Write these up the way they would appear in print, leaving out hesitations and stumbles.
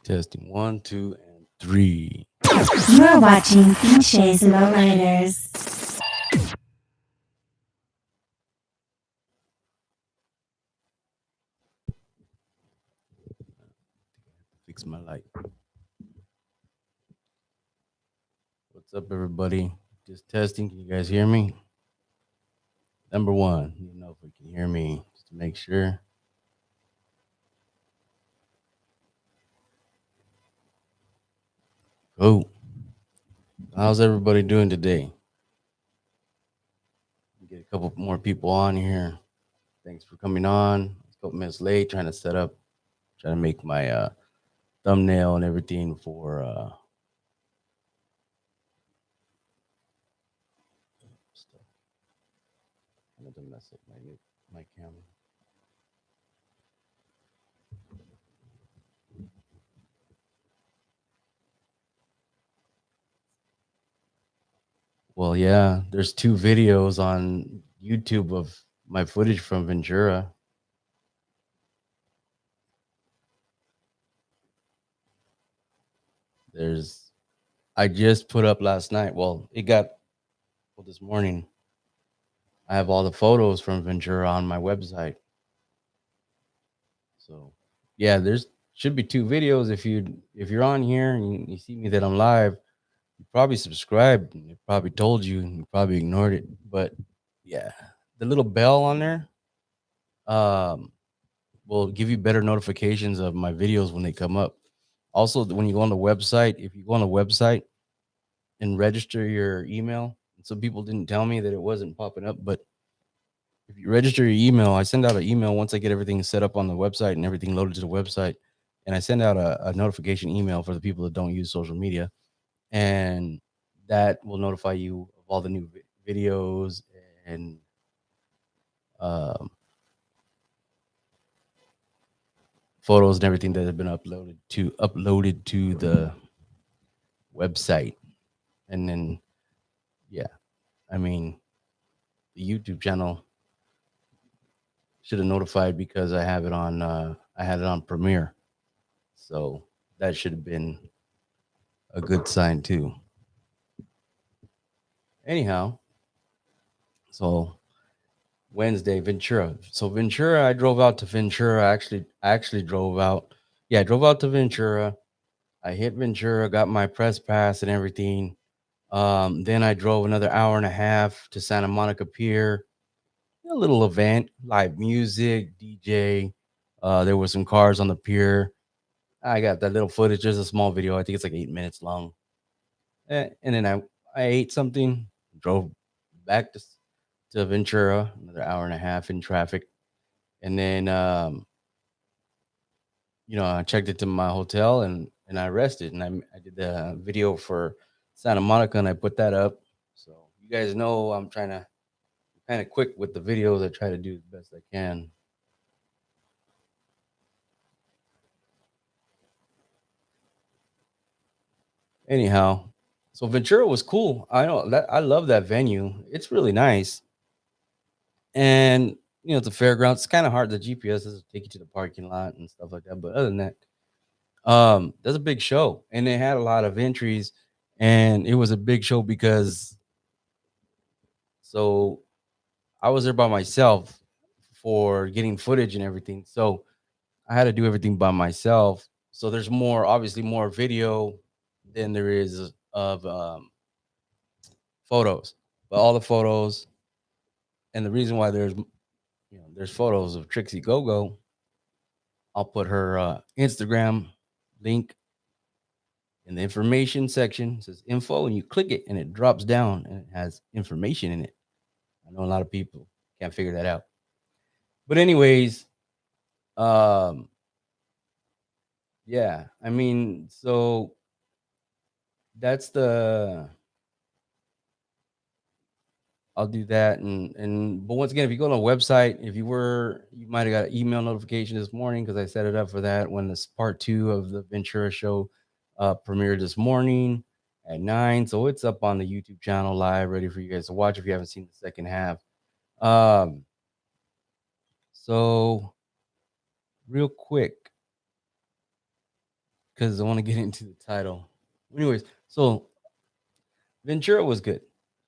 Testing 1, 2, and 3. You're watching Pinches Lowriders. Fix my light. What's up, everybody? Just testing. Can you guys hear me? Number one, you know if we can hear me, just to make sure. Oh, how's everybody doing today? Get a couple more people on here. Thanks for coming on. A couple minutes late, trying to set up, trying to make my thumbnail and everything for stuff. I need to mess up my camera. Well, yeah, there's two videos on YouTube of my footage from Ventura. There's I just put up last night. Well, it got this morning. I have all the photos from Ventura on my website. So, yeah, there's should be two videos. If you're on here and you see me that I'm live, you probably subscribed. And it probably told you, and you probably ignored it. But yeah, the little bell on there um, will give you better notifications of my videos when they come up. Also, when you go on the website, if you go on the website and register your email, some people didn't tell me that it wasn't popping up, but if you register your email, I send out an email once I get everything set up on the website and everything loaded to the website. And I send out a notification email for the people that don't use social media. And that will notify you of all the new videos and um, photos and everything that have been uploaded to the website. And then, yeah, I mean, the YouTube channel should have notified because I had it on Premiere. So that should have been a good sign too. Anyhow, so Wednesday, Ventura. So Ventura, I drove out to Ventura. I actually drove out. Yeah, I drove out to Ventura. I hit Ventura, got my press pass and everything. Then I drove another hour and a half to Santa Monica Pier. A little event, live music, DJ. There were some cars on the pier. I got that little footage. There's a small video. I think it's like 8 minutes long. And then I ate something, drove back to Ventura, another hour and a half in traffic, and then I checked into my hotel and I rested, and I did the video for Santa Monica and I put that up. So you guys know I'm trying to kind of quick with the videos. I try to do the best I can. Anyhow, so Ventura was cool. I know that I love that venue. It's really nice. And it's a fairground. It's kind of hard. The GPS doesn't take you to the parking lot and stuff like that. But other than that, there's a big show, and they had a lot of entries, and it was a big show because so I was there by myself for getting footage and everything. So I had to do everything by myself. So there's obviously more video than there is of photos. But all the photos, and the reason why there's photos of Trixie Go Go. I'll put her Instagram link in the information section. It says info, and you click it, and it drops down, and it has information in it. I know a lot of people can't figure that out. But anyways, um, yeah, I mean, so that's the I'll do that, and but once again, if you go on a website, you might have got an email notification this morning because I set it up for that when this part two of the Ventura show premiered this morning at 9. So it's up on the YouTube channel live, ready for you guys to watch if you haven't seen the second half. Um, so real quick, because I want to get into the title. Anyways, so Ventura was good.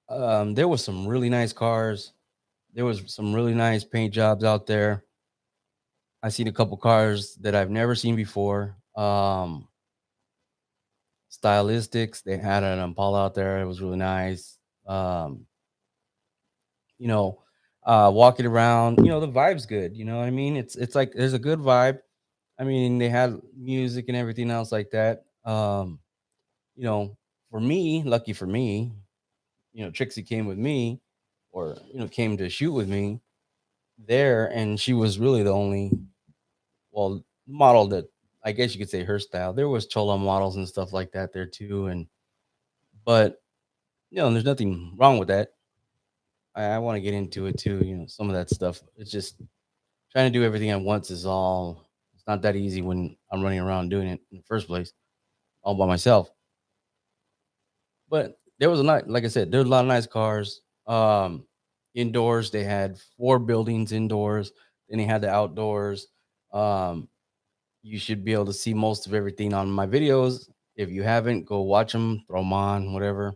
There was some really nice cars. There was some really nice paint jobs out there. I seen a couple cars that I've never seen before. Stylistics. They had an Impala out there. It was really nice. Um, you know, walking around, the vibe's good. You know what I mean? It's like there's a good vibe. I mean, they had music and everything else like that. You know, for me, lucky for me, Trixie came with me, or came to shoot with me there, and she was really the only model that I guess you could say her style. There was chola models and stuff like that there too, and but there's nothing wrong with that. I want to get into it too. Some of that stuff. It's just trying to do everything at once is all. It's not that easy when I'm running around doing it in the first place, all by myself. But there was a night, like I said, there was a lot of nice cars. Indoors, they had four buildings indoors. Then they had the outdoors. Um, you should be able to see most of everything on my videos. If you haven't, go watch them, throw them on, whatever.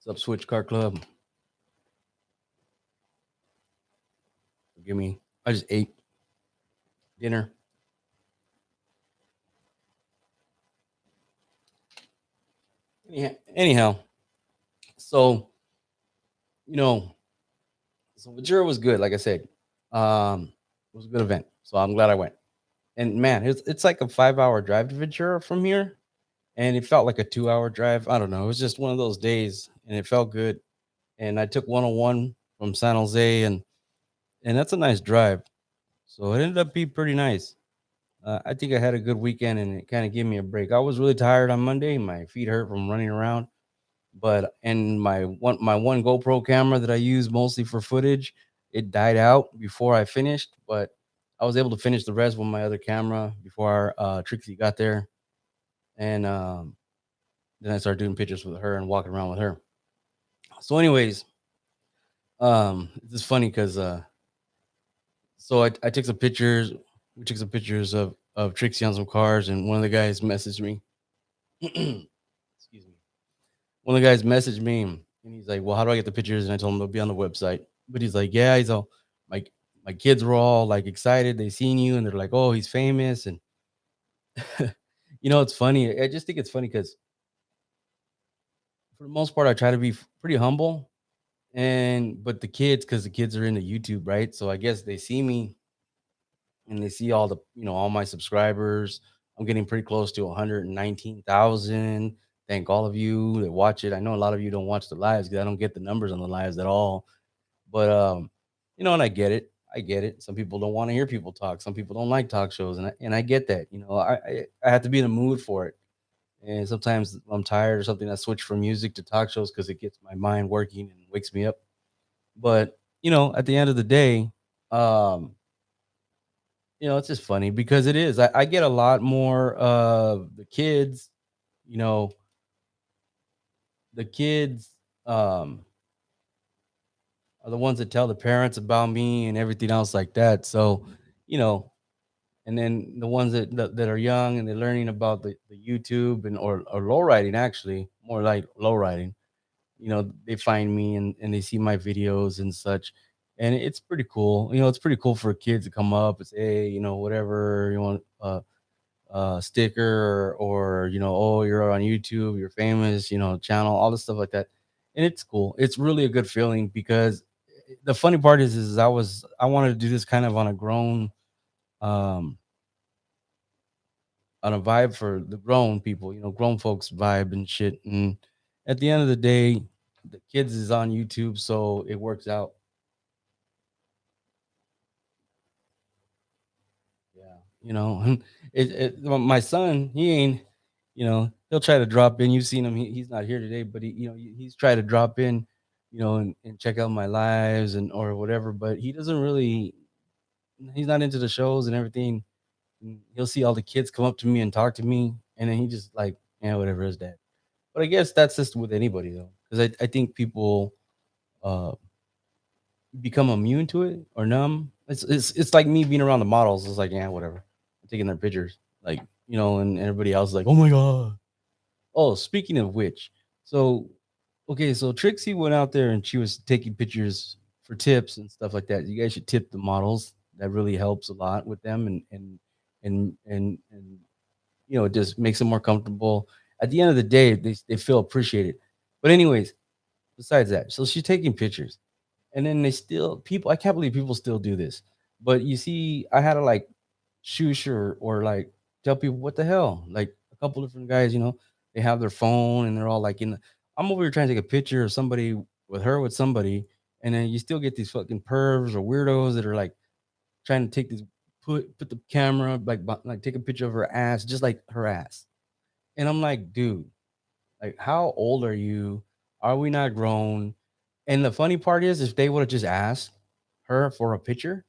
What's up, Switch Car Club? Forgive me. I just ate dinner. Anyhow, so you know, so Ventura was good. Like I said, it was a good event. So I'm glad I went. And man, it's like a 5 hour drive to Ventura from here, and it felt like a 2 hour drive. I don't know. It was just one of those days, and it felt good. And I took 101 from San Jose, and that's a nice drive. So it ended up being pretty nice. I think I had a good weekend, and it kind of gave me a break. I was really tired on Monday. My feet hurt from running around, but and my one GoPro camera that I use mostly for footage, it died out before I finished. But I was able to finish the rest with my other camera before Trixie got there, and then I started doing pictures with her and walking around with her. So, anyways, it's funny because so I took some pictures. We took some pictures of Trixie on some cars, and one of the guys messaged me. Excuse me. One of the guys messaged me, and he's like, "Well, how do I get the pictures?" And I told him they'll be on the website. But he's like, "Yeah." He's all my my kids were all like excited. They seen you, and they're like, "Oh, he's famous." And it's funny. I just think it's funny because for the most part, I try to be pretty humble. And but the kids, because the kids are into YouTube, right? So I guess they see me and they see all the all my subscribers. I'm getting pretty close to 119,000. Thank all of you that watch it. I know a lot of you don't watch the lives because I don't get the numbers on the lives at all. But and I get it. I get it. Some people don't want to hear people talk. Some people don't like talk shows, and I get that. I have to be in the mood for it. And sometimes I'm tired or something. I switch from music to talk shows because it gets my mind working and wakes me up. But at the end of the day, um, it's just funny because it is. I get a lot more of the kids, you know, the kids are the ones that tell the parents about me and everything else like that. So, you know, and then the ones that are young and they're learning about the YouTube and or low riding actually, more like low riding, they find me and they see my videos and such. And it's pretty cool. It's pretty cool for kids to come up and say, hey, whatever you want, sticker or oh, you're on YouTube, you're famous, channel, all this stuff like that. And it's cool. It's really a good feeling because the funny part is I wanted to do this kind of um on a vibe for the grown people, grown folks vibe and shit. And at the end of the day, the kids is on YouTube, so it works out. Yeah, my son, he ain't, he'll try to drop in. You've seen him; he's not here today, but he's tried to drop in, and check out my lives and or whatever. But he doesn't really, he's not into the shows and everything. And he'll see all the kids come up to me and talk to me, and then he just like, yeah, whatever is that. But I guess that's just with anybody though, because I think people uh become immune to it or numb. It's like me being around the models. It's like, yeah, whatever. I'm taking their pictures, like, and everybody else is like, oh my god. Oh, speaking of which, so okay, so Trixie went out there and she was taking pictures for tips and stuff like that. You guys should tip the models. That really helps a lot with them, and it just makes them more comfortable. At the end of the day, they feel appreciated. But anyways, besides that, so she's taking pictures, and then they still people. I can't believe people still do this. But you see, I had to like shush or like tell people what the hell. Like a couple different guys, they have their phone and they're all like I'm over here trying to take a picture of somebody with somebody, and then you still get these fucking pervs or weirdos that are like trying to take this put the camera like take a picture of her ass, just like her ass. And I'm like, dude, like how old are you? Are we not grown? And the funny part is, if they would have just asked her for a picture,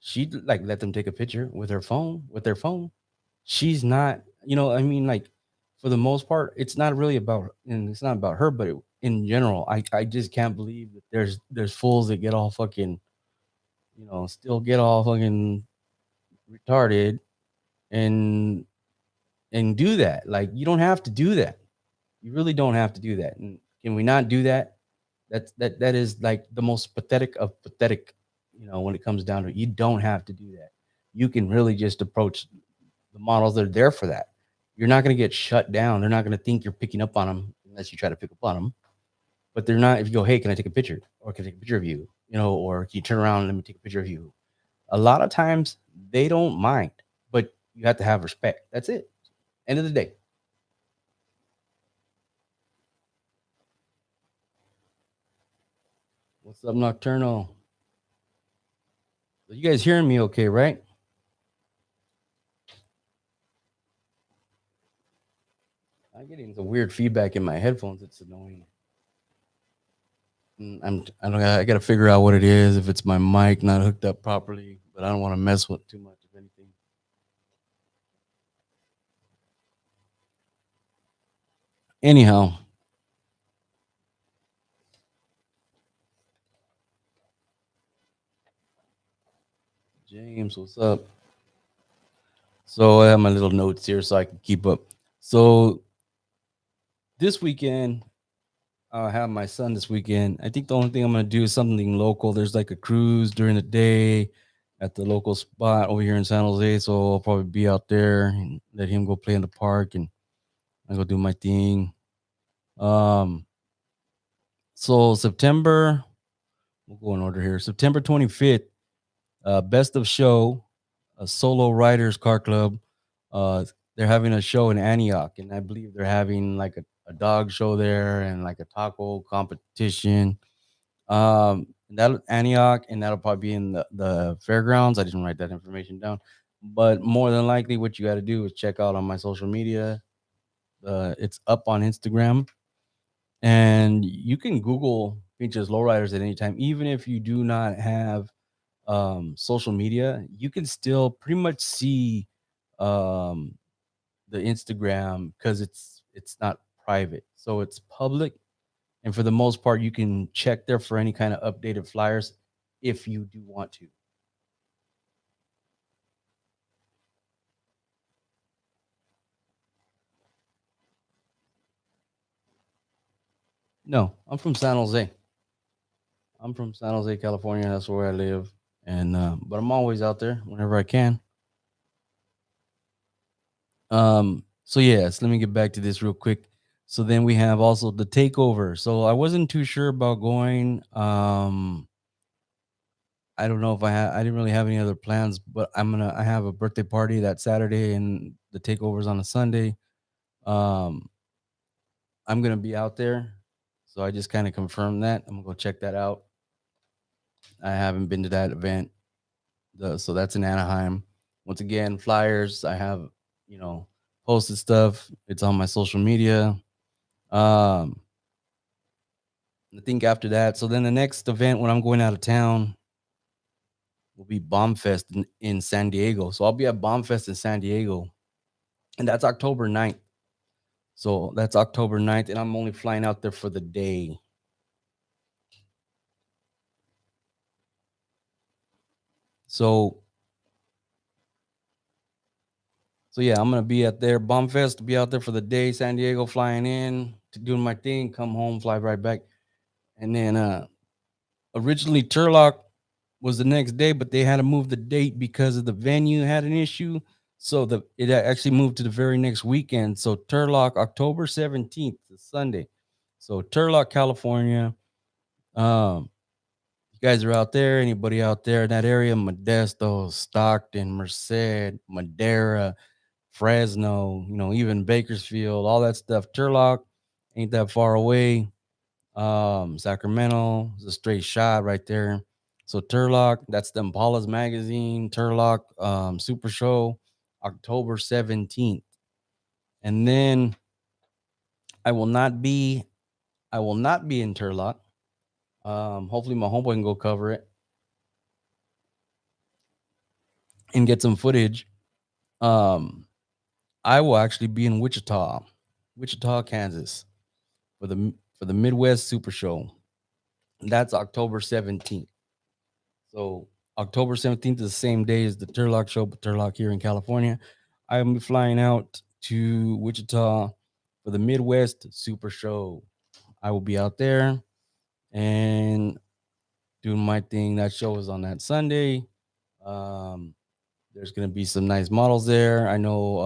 she'd like let them take a picture with their phone. She's not, I mean, like for the most part, it's not really about, and it's not about her, but in general, I just can't believe that there's fools that get all fucking, still get all fucking retarded and do that. Like you don't have to do that. You really don't have to do that. And can we not do that? That is like the most pathetic of pathetic. When it comes down to it, you don't have to do that. You can really just approach the models that are there for that. You're not going to get shut down. They're not going to think you're picking up on them unless you try to pick up on them. But they're not. If you go, hey, can I take a picture? Or can I take a picture of you? Or can you turn around and let me take a picture of you? A lot of times they don't mind, but you have to have respect. That's it. End of the day. What's up, Nocturnal? You guys hearing me okay, right? I'm getting some weird feedback in my headphones. It's annoying. I don't. I got to figure out what it is. If it's my mic not hooked up properly, but I don't want to mess with too much of anything. Anyhow, James, what's up? So I have my little notes here so I can keep up. So this weekend, I have my son this weekend. I think the only thing I'm gonna do is something local. There's like a cruise during the day at the local spot over here in San Jose. So I'll probably be out there and let him go play in the park and I go do my thing. Um, so September, we'll go in order here. September 25th, best of show, a solo riders car club. Uh, they're having a show in Antioch, and I believe they're having like a dog show there and like a taco competition. That Antioch, and that'll probably be in the fairgrounds. I didn't write that information down, but more than likely, what you got to do is check out on my social media. It's up on Instagram, and you can Google Pinches Lowriders at any time, even if you do not have social media. You can still pretty much see um, the Instagram because it's not private, so it's public. And for the most part, you can check there for any kind of updated flyers if you do want to. No, I'm from San Jose. I'm from San Jose, California. That's where I live. And but I'm always out there whenever I can. So yes, let me get back to this real quick. So then we have also the takeover. So I wasn't too sure about going. I don't know if I didn't really have any other plans, but I have a birthday party that Saturday and the takeovers on a Sunday. Um, I'm gonna be out there. So I just kind of confirmed that. I'm gonna go check that out. I haven't been to that event. So that's in Anaheim. Once again, flyers. I have, you know, posted stuff. It's on my social media. Um, I think after that, so then the next event when I'm going out of town will be Bombfest in San Diego. So I'll be at Bombfest in San Diego, and that's October 9th. So that's October 9th, and I'm only flying out there for the day. So so yeah, I'm gonna be at there. Bombfest, be out there for the day. San Diego, flying in to doing my thing. Come home, fly right back, and then originally Turlock was the next day, but they had to move the date because of the venue had an issue. So it actually moved to the very next weekend. So Turlock, October 17th, Sunday. So Turlock, California. You guys are out there. Anybody out there in that area? Modesto, Stockton, Merced, Madera, Fresno. Even Bakersfield, all that stuff. Turlock ain't that far away. Sacramento is a straight shot right there. So Turlock, that's the Impala's magazine, Turlock Super Show, October 17th. And then I will not be I will not be in Turlock. Hopefully my homeboy can go cover it and get some footage. Um, I will actually be in Wichita, Kansas for the Midwest Super Show. That's October 17th. So October 17th is the same day as the Turlock show, but Turlock here in California. I will be flying out to Wichita for the Midwest Super Show. I will be out there and doing my thing. That show is on that Sunday. Um, there's gonna be some nice models there. I know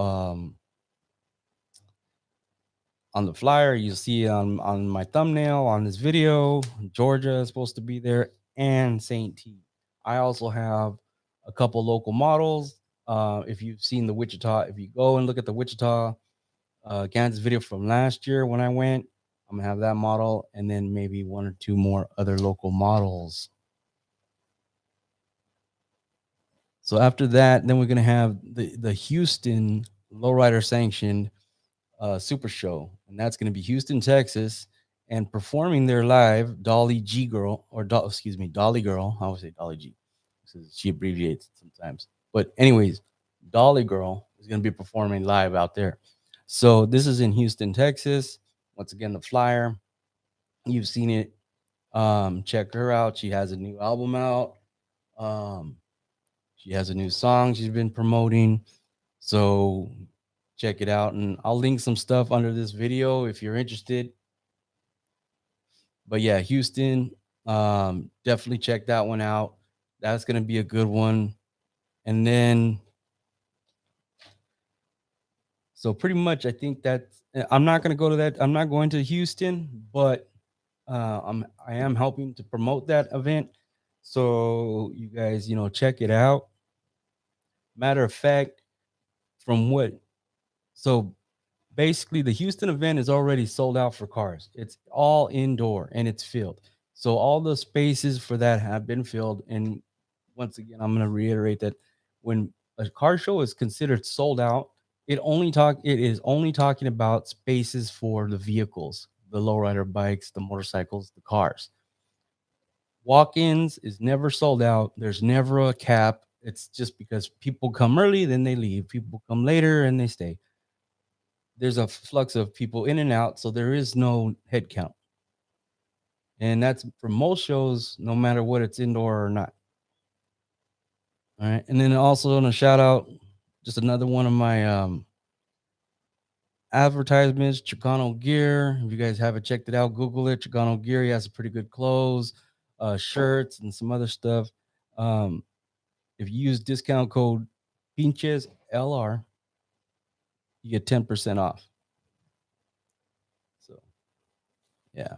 on the flyer you see on my thumbnail on this video, Georgia is supposed to be there and St. T. I also have a couple local models. If you've seen the Wichita, if you go and look at the Wichita, Kansas video from last year when I went, I'm gonna have that model and then maybe one or two more other local models. So after that, then we're gonna have the Houston Lowrider sanctioned Super Show, and that's gonna be Houston, Texas, and performing there live, Dolly G Girl excuse me, Dolly Girl. I always say Dolly G because she abbreviates it sometimes. But anyways, Dolly Girl is gonna be performing live out there. So this is in Houston, Texas. Once again, the flyer. You've seen it. Check her out. She has a new album out. Um, she has a new song she's been promoting. So check it out. And I'll link some stuff under this video if you're interested. But yeah, Houston, definitely check that one out. That's going to be a good one. And then, so pretty much, I think I'm not going to go to that. I'm not going to Houston, but I am helping to promote that event. So you guys, check it out. Matter of fact, from what, so basically the Houston event is already sold out for cars. It's all indoor and it's filled. So all the spaces for that have been filled. And once again, I'm going to reiterate that when a car show is considered sold out, it is only talking about spaces for the vehicles, the lowrider bikes, the motorcycles, the cars. Walk-ins is never sold out. There's never a cap. It's just because people come early, then they leave. People come later and they stay. There's a flux of people in and out, so there is no head count. And that's for most shows, no matter what it's indoor or not. All right. And then also on a shout out, just another one of my advertisements, Chicano Gear. If you guys haven't checked it out, Google it. Chicano Gear. He has some pretty good clothes, shirts, and some other stuff. If you use discount code Pinches LR, you get 10% off. So yeah.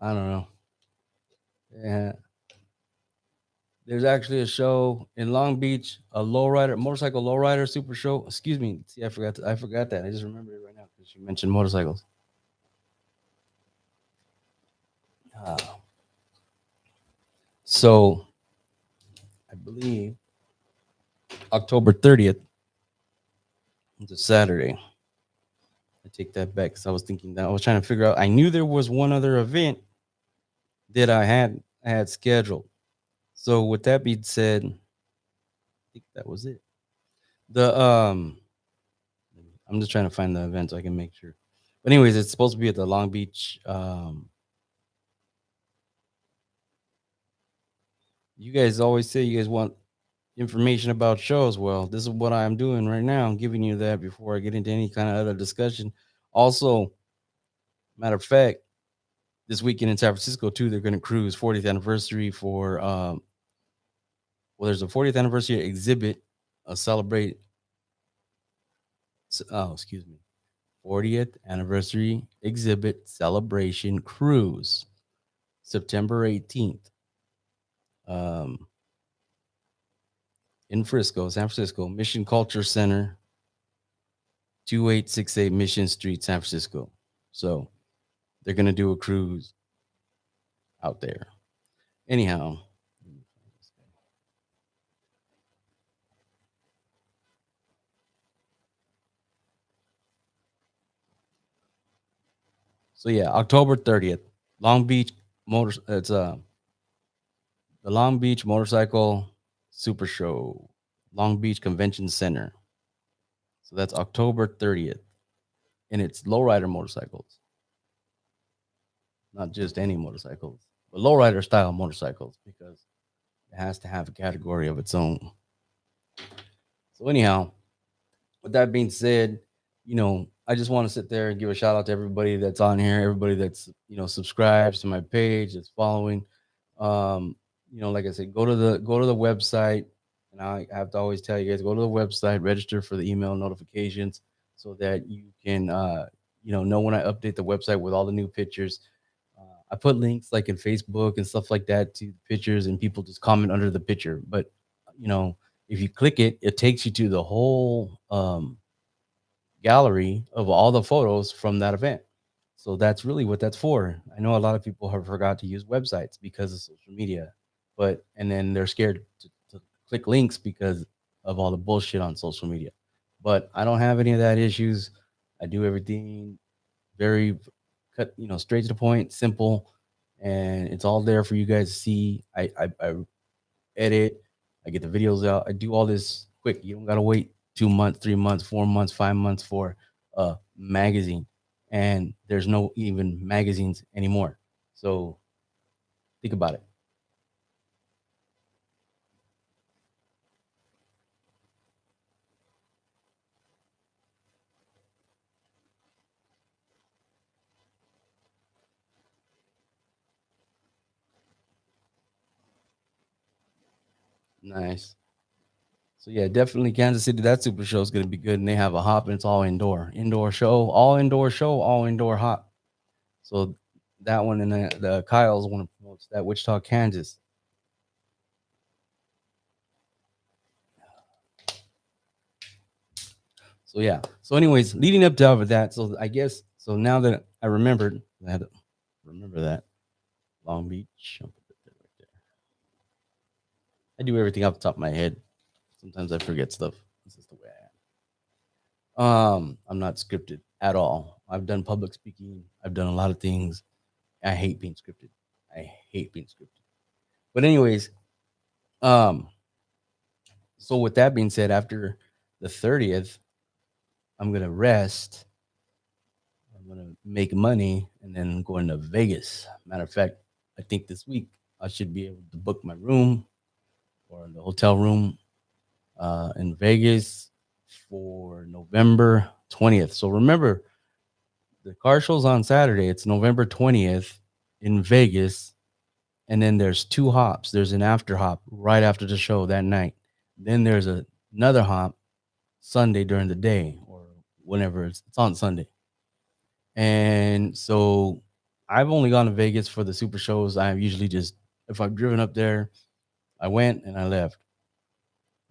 I don't know. Yeah. There's actually a show in Long Beach, a motorcycle lowrider super show. Excuse me. See, I forgot that. I just remembered it right now because you mentioned motorcycles. Uh, so I believe October 30th is a Saturday. I take that back because I was thinking that I was trying to figure out. I knew there was one other event that I had scheduled. So with that being said, I think that was it. The I'm just trying to find the event so I can make sure. But anyways, it's supposed to be at the Long Beach. You guys always say you guys want information about shows. Well, this is what I'm doing right now. I'm giving you that before I get into any kind of other discussion. Also, matter of fact, this weekend in San Francisco too, they're going to cruise 40th anniversary for well, there's a 40th anniversary exhibit, a celebrate. Oh, excuse me, 40th anniversary exhibit celebration cruise, September 18th, um, in Frisco, San Francisco, Mission Culture Center, 2868 Mission Street, San Francisco. So they're gonna do a cruise out there. Anyhow, so yeah, October 30th, Long Beach Motor. It's the Long Beach Motorcycle Super Show, Long Beach Convention Center. So that's October 30th, and it's lowrider motorcycles, not just any motorcycles, but lowrider style motorcycles because it has to have a category of its own. So anyhow, with that being said, I just want to sit there and give a shout out to everybody that's on here, everybody that's subscribes to my page, that's following. Um, like I said, go to the website, and I have to always tell you guys, go to the website, register for the email notifications so that you can know when I update the website with all the new pictures. I put links like in Facebook and stuff like that to the pictures, and people just comment under the picture. But you know, if you click it, it takes you to the whole gallery of all the photos from that event. So that's really what that's for. I know a lot of people have forgot to use websites because of social media, but and then they're scared to click links because of all the bullshit on social media. But I don't have any of that issues. I do everything very cut, straight to the point, simple, and it's all there for you guys to see. I edit, I get the videos out, I do all this quick. You don't gotta wait 2 months, 3 months, 4 months, 5 months for a magazine. And there's no even magazines anymore. So think about it. Nice. So yeah, definitely Kansas City. That Super Show is gonna be good, and they have a hop, and it's all indoor show, all indoor hop. So that one and the Kyle's one promotes that Wichita, Kansas. So yeah. So anyways, leading up to all of that, so I guess so now that I remembered, I had to remember that Long Beach. I'll put that right there. I do everything off the top of my head. Sometimes I forget stuff. This is the way I am. I'm not scripted at all. I've done public speaking. I've done a lot of things. I hate being scripted. I hate being scripted. But anyways, um, so with that being said, after the 30th, I'm gonna rest. I'm gonna make money and then I'm going to Vegas. Matter of fact, I think this week I should be able to book my room or the hotel room in Vegas for November 20th. So remember, the car show's on Saturday. It's November 20th in Vegas. And then there's two hops. There's an after hop right after the show that night. Then there's another hop Sunday during the day or whenever it's on Sunday. And so I've only gone to Vegas for the super shows. I usually just, if I've driven up there, I went and I left.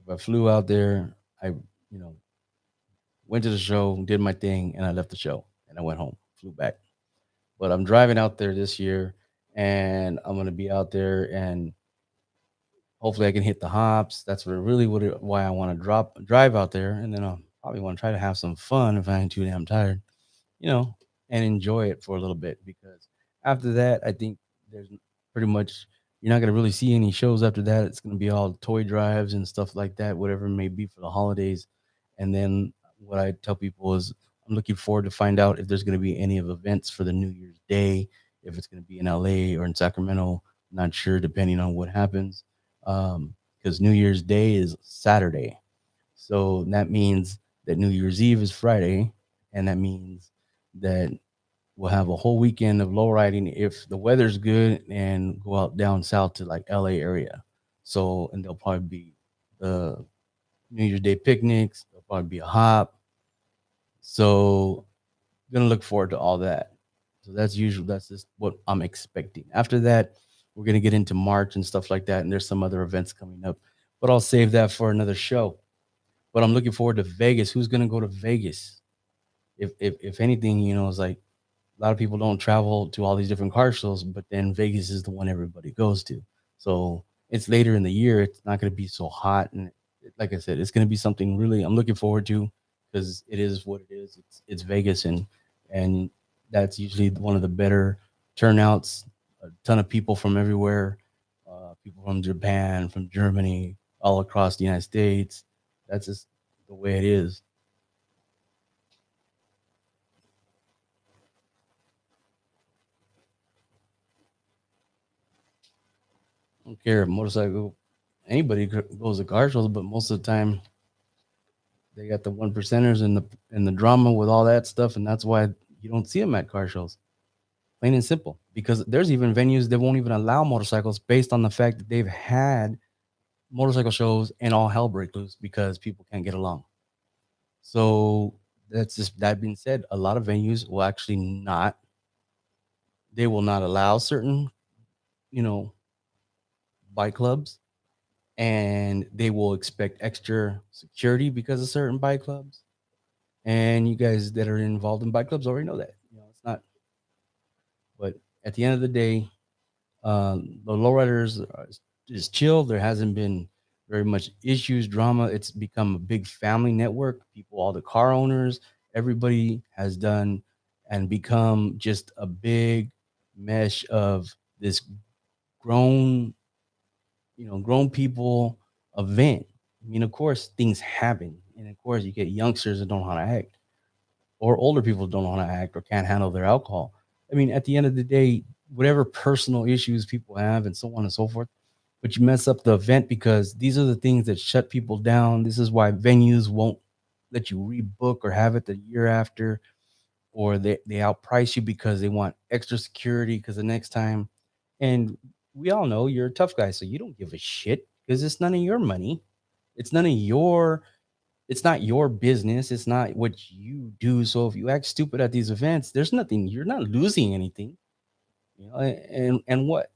If I flew out there, I went to the show, did my thing, and I left the show and I went home, flew back. But I'm driving out there this year and I'm gonna be out there, and hopefully I can hit the hops. That's why I want to drive out there, and then I'll probably want to try to have some fun if I ain't too damn tired, you know, and enjoy it for a little bit. Because after that, I think there's pretty much you're not gonna really see any shows after that. It's gonna be all toy drives and stuff like that, whatever it may be for the holidays. And then what I tell people is I'm looking forward to find out if there's gonna be any of events for the New Year's Day, if it's gonna be in LA or in Sacramento. Not sure, depending on what happens. Because New Year's Day is Saturday, so that means that New Year's Eve is Friday, and that means that we'll have a whole weekend of low riding if the weather's good and go out down south to like LA area. So, and there'll probably be the New Year's Day picnics. There'll probably be a hop. So, gonna look forward to all that. So that's just what I'm expecting. After that, we're gonna get into March and stuff like that, and there's some other events coming up, but I'll save that for another show. But I'm looking forward to Vegas. Who's gonna go to Vegas? If anything, it's like a lot of people don't travel to all these different car shows, but then Vegas is the one everybody goes to. So it's later in the year. It's not going to be so hot, and like I said, it's going to be something really I'm looking forward to because it is what it is. It's Vegas, and that's usually one of the better turnouts. A ton of people from everywhere, people from Japan, from Germany, all across the United States. That's just the way it is. I don't care if motorcycle anybody goes to car shows, but most of the time they got the one percenters and the drama with all that stuff, and that's why you don't see them at car shows. Plain and simple. Because there's even venues that won't even allow motorcycles based on the fact that they've had motorcycle shows and all hell break loose because people can't get along. So that's just that being said, a lot of venues will actually not they will not allow certain, you know, bike clubs, and they will expect extra security because of certain bike clubs. And you guys that are involved in bike clubs already know that. It's not. But at the end of the day, the lowriders is chill. There hasn't been very much issues, drama. It's become a big family network. People, all the car owners, everybody has done and become just a big mesh of this grown, grown people event. I mean, of course, things happen, and of course, you get youngsters that don't know how to act, or older people don't know how to act or can't handle their alcohol. I mean, at the end of the day, whatever personal issues people have and so on and so forth, but you mess up the event because these are the things that shut people down. This is why venues won't let you rebook or have it the year after, or they outprice you because they want extra security because the next time. And we all know you're a tough guy, so you don't give a shit because it's none of your money. It's none of your it's not your business. It's not what you do. So if you act stupid at these events, there's nothing. You're not losing anything. And what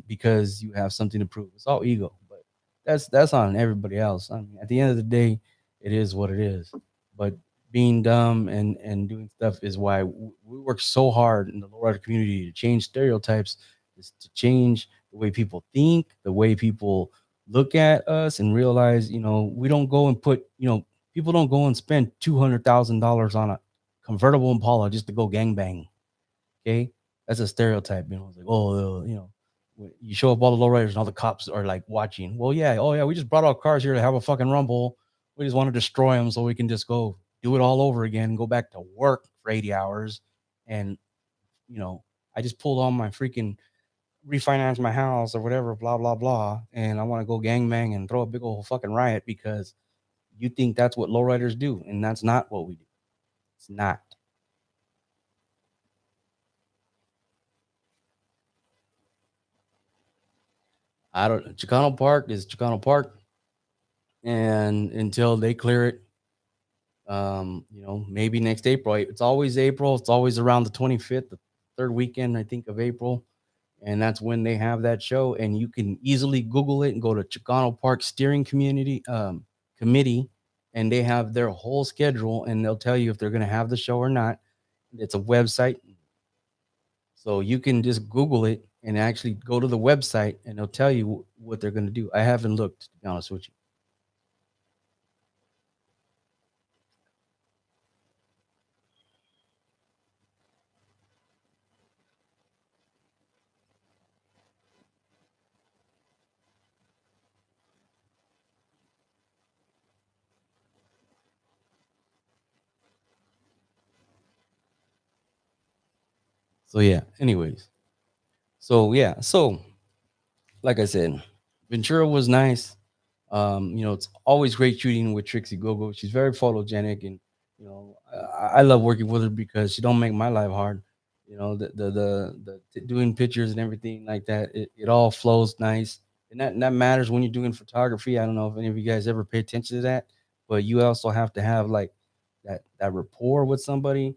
because you have something to prove. It's all ego, but that's on everybody else. I mean, at the end of the day, it is what it is. But being dumb and doing stuff is why we work so hard in the lowrider community to change stereotypes, is to change the way people think, the way people look at us, and realize we don't go and put people don't go and spend $200,000 on a convertible Impala just to go gangbang. Okay, that's a stereotype. It's like, you show up all the lowriders and all the cops are like watching. Well, yeah, oh yeah, we just brought our cars here to have a fucking rumble. We just want to destroy them so we can just go do it all over again and go back to work for 80 hours. And you know, I just pulled on my freaking refinance my house or whatever, blah blah blah, and I want to go gangbang and throw a big old fucking riot because you think that's what lowriders do, and that's not what we do. It's not. I don't. Chicano Park is Chicano Park, and until they clear it, maybe next April. It's always April. It's always around the 25th, the third weekend, I think, of April, and that's when they have that show. And you can easily Google it and go to Chicano Park Steering Committee, and they have their whole schedule, and they'll tell you if they're going to have the show or not. It's a website. So you can just Google it and actually go to the website, and they'll tell you what they're going to do. I haven't looked, to be honest with you. So yeah. Anyways, so yeah, so like I said, Ventura was nice. It's always great shooting with Trixie Gogo. She's very photogenic, and I love working with her because she don't make my life hard. Doing pictures and everything like that. It all flows nice, and that matters when you're doing photography. I don't know if any of you guys ever pay attention to that, but you also have to have like that rapport with somebody.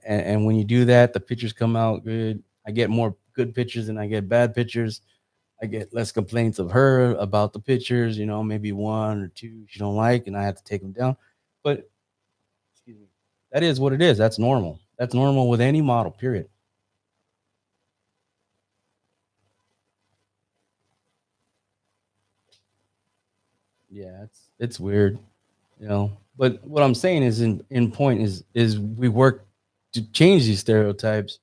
And when you do that, the pictures come out good. I get more good pictures than I get bad pictures. I get less complaints of her about the pictures, maybe one or two she don't like, and I have to take them down. But excuse me, that is what it is. That's normal. That's normal with any model. Period. Yeah, it's weird, you know. But what I'm saying is, in point is we work to change these stereotypes.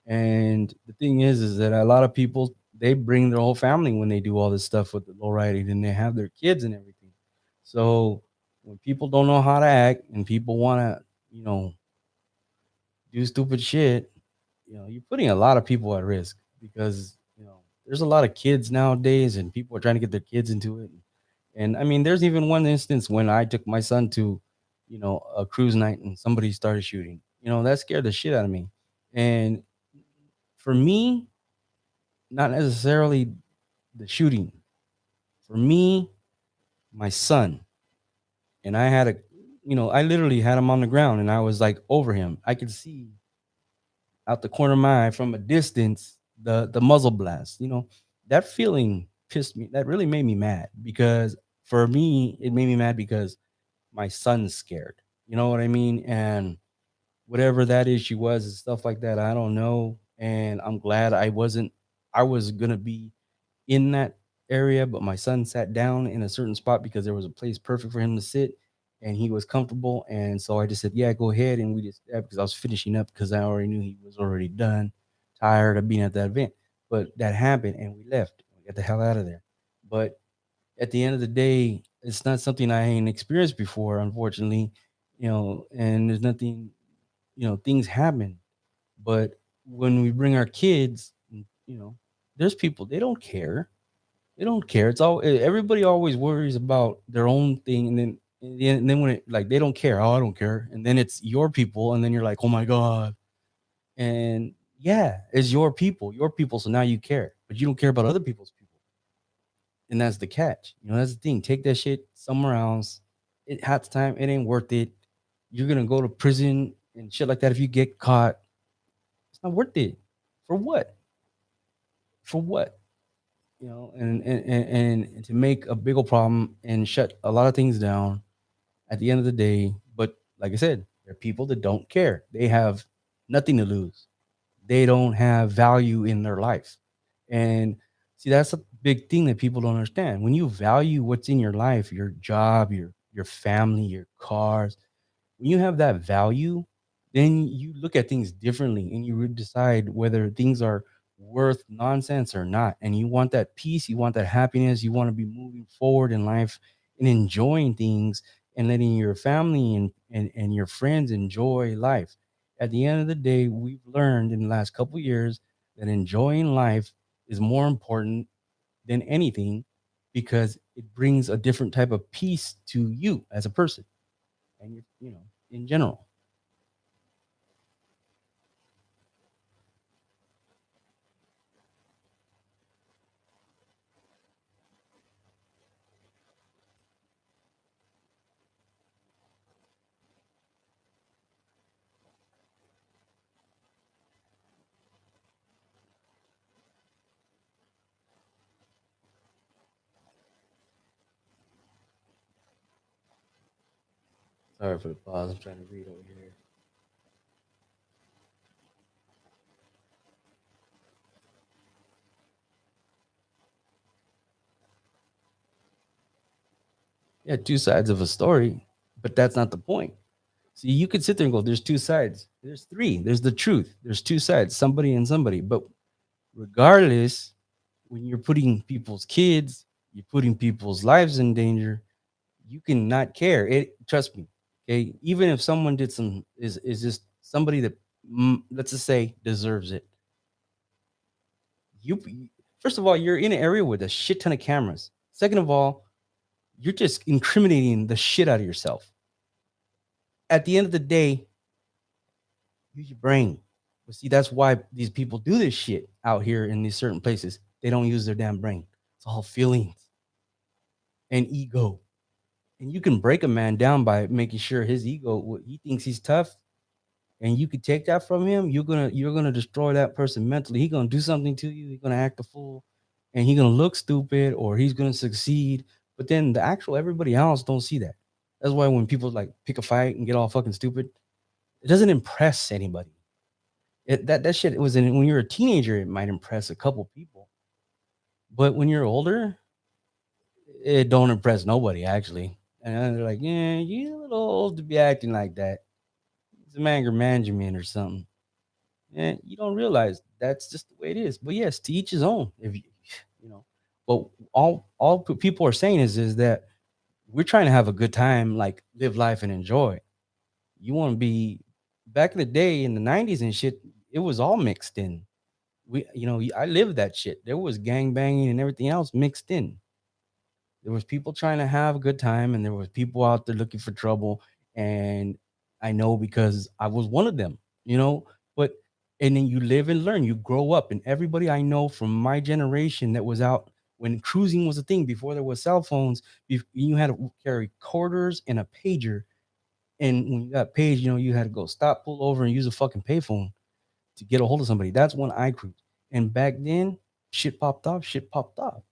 And the thing is that a lot of people, they bring their whole family when they do all this stuff with the low riding, and they have their kids and everything. So when people don't know how to act and people want to, you know, do stupid shit, you're putting a lot of people at risk because there's a lot of kids nowadays, and people are trying to get their kids into it. And I mean, there's even one instance when I took my son to, a cruise night, and somebody started shooting. That scared the shit out of me. And for me, not necessarily the shooting. For me, my son, and I literally had him on the ground, and I was like over him. I could see out the corner of my eye from a distance the muzzle blast. That feeling pissed me. That really made me mad because for me, it made me mad because my son's scared. You know what I mean? And whatever that issue was and stuff like that, I don't know. And I'm glad I wasn't. I was gonna be in that area, but my son sat down in a certain spot because there was a place perfect for him to sit, and he was comfortable. And so I just said, "Yeah, go ahead." And we just because I was finishing up because I already knew he was already done, tired of being at that event. But that happened, and we left. We got the hell out of there. But at the end of the day, it's not something I ain't experienced before, unfortunately. And there's nothing. Things happen, but when we bring our kids, there's people they don't care. They don't care. It's all everybody always worries about their own thing, and then when it like they don't care. Oh, I don't care. And then it's your people, and then you're like, oh my god. And yeah, it's your people. So now you care, but you don't care about other people's people, and that's the catch. That's the thing. Take that shit somewhere else. It half the time it ain't worth it. You're gonna go to prison and shit like that if you get caught. It's not worth it. For what? For what? And to make a bigger problem and shut a lot of things down at the end of the day. But like I said, there are people that don't care. They have nothing to lose. They don't have value in their life. And see, that's a big thing that people don't understand. When you value what's in your life, your job, your family, your cars, when you have that value, then you look at things differently and you decide whether things are worth nonsense or not. And you want that peace, you want that happiness, you want to be moving forward in life and enjoying things and letting your family and your friends enjoy life. At the end of the day, we've learned in the last couple of years that enjoying life is more important than anything because it brings a different type of peace to you as a person and in general. Sorry for the pause. I'm trying to read over here. Yeah, two sides of a story, but that's not the point. See, you could sit there and go, there's two sides. There's three. There's the truth. There's two sides, somebody and somebody. But regardless, when you're putting people's kids, you're putting people's lives in danger, you cannot care. It trust me. Okay. Even if someone did some is just somebody that let's just say deserves it. You first of all, you're in an area with a shit ton of cameras. Second of all, you're just incriminating the shit out of yourself. At the end of the day, use your brain. But see, that's why these people do this shit out here in these certain places. They don't use their damn brain. It's all feelings and ego. And you can break a man down by making sure his ego, he thinks he's tough, and you could take that from him. You're gonna destroy that person mentally. He's gonna do something to you. He's gonna act a fool, and he's gonna look stupid, or he's gonna succeed. But then the actual everybody else don't see that. That's why when people like pick a fight and get all fucking stupid, it doesn't impress anybody. That shit was in when you're a teenager, it might impress a couple people, but when you're older, it don't impress nobody actually. And then they're like, "Yeah, you're a little old to be acting like that. It's a anger management or something." And you don't realize that's just the way it is. But yes, to each his own. If you, you know, but all people are saying is that we're trying to have a good time, like live life and enjoy. You want to be back in the day in the '90s and shit. It was all mixed in. I lived that shit. There was gang banging and everything else mixed in. There was people trying to have a good time, and there was people out there looking for trouble. And I know because I was one of them, you know. But and then you live and learn. You grow up, and everybody I know from my generation that was out when cruising was a thing before there was cell phones. You had to carry quarters and a pager, and when you got paged, you had to go stop, pull over, and use a fucking payphone to get a hold of somebody. That's when I cruised. And back then, shit popped off. Shit popped off.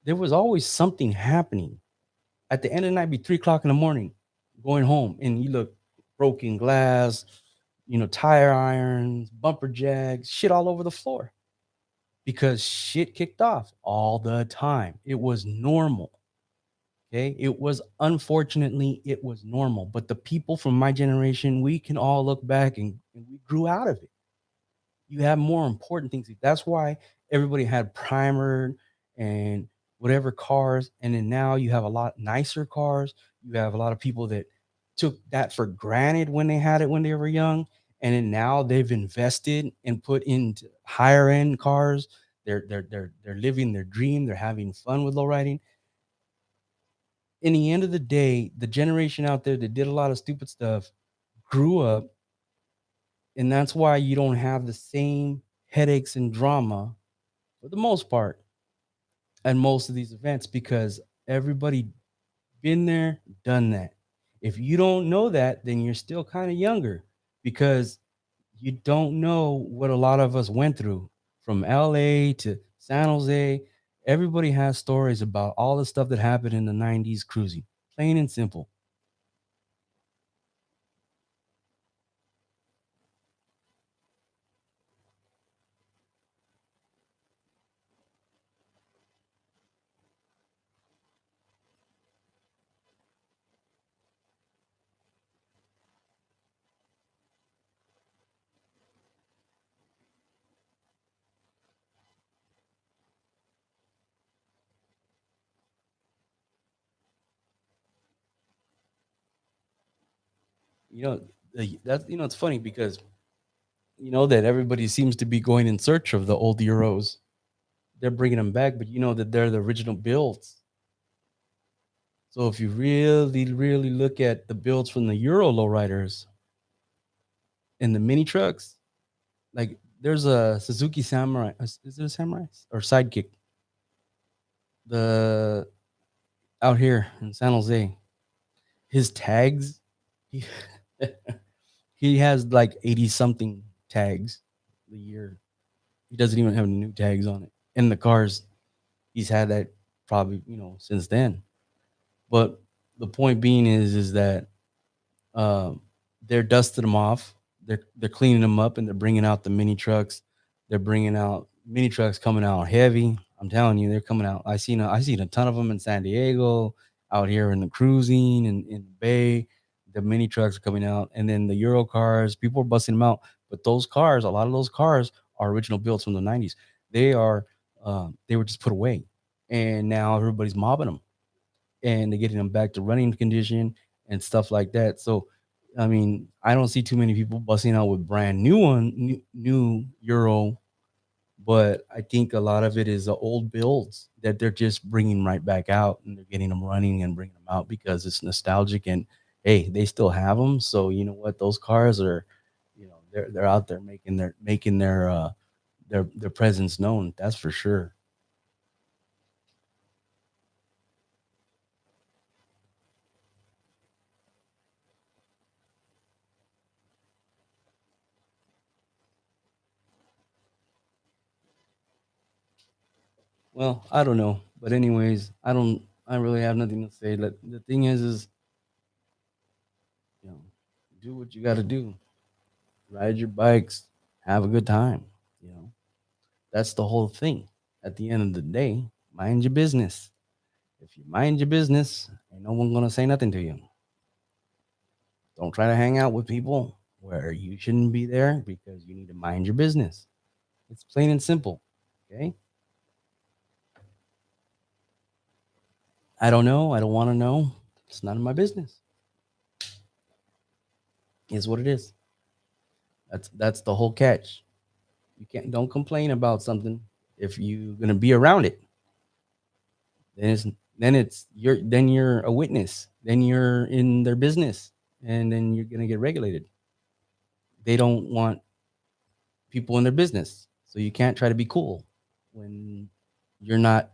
There was always something happening. At the end of the night, be 3 o'clock in the morning, going home, and you look broken glass, tire irons, bumper jags, shit all over the floor because shit kicked off all the time. It was normal. Okay. It was normal. But the people from my generation, we can all look back and we grew out of it. You have more important things. That's why everybody had primer and whatever cars, and then now you have a lot nicer cars. You have a lot of people that took that for granted when they had it when they were young, and then now they've invested and put into higher end cars. They're living their dream. They're having fun with low riding. In the end of the day, the generation out there that did a lot of stupid stuff grew up, and that's why you don't have the same headaches and drama for the most part at most of these events because everybody been there, done that. If you don't know that, then you're still kind of younger because you don't know what a lot of us went through from LA to San Jose. Everybody has stories about all the stuff that happened in the '90s cruising, plain and simple. You know, that's it's funny because you know that everybody seems to be going in search of the old Euros. They're bringing them back, but you know that they're the original builds. So if you really, really look at the builds from the Euro lowriders and the mini trucks, like there's a Suzuki Samurai. Is it a Samurai or Sidekick? The out here in San Jose, his tags, he, he has like 80 something tags a year. He doesn't even have new tags on it. And the cars, he's had that probably since then. But the point being is that Um, they're dusting them off. They're cleaning them up and they're bringing out the mini trucks. They're bringing out mini trucks coming out heavy. I'm telling you, they're coming out. I seen a ton of them in San Diego. out here in the cruising and in the bay. The mini trucks are coming out, and then the Euro cars. People are busting them out, but those cars, a lot of those cars, are original builds from the '90s. They are, they were just put away, and now everybody's mobbing them, and they're getting them back to running condition and stuff like that. So, I mean, I don't see too many people busting out with brand new Euro, but I think a lot of it is the old builds that they're just bringing right back out, and they're getting them running and bringing them out because it's nostalgic. And hey, they still have them, so you know what? Those cars are, they're out there making their presence known. That's for sure. Well, I don't know, but anyways, I don't. I really have nothing to say. The thing is, you know, do what you got to do. Ride your bikes, have a good time. You know, that's the whole thing. At the end of the day, mind your business. If you mind your business, ain't no one gonna say nothing to you. Don't try to hang out with people where you shouldn't be there because you need to mind your business. It's plain and simple. Okay. I don't know. I don't want to know. It's none of my business. Is what it is. That's the whole catch. You can't don't complain about something if you're gonna be around it. Then you're a witness. Then you're in their business, and then you're gonna get regulated. They don't want people in their business, so you can't try to be cool when you're not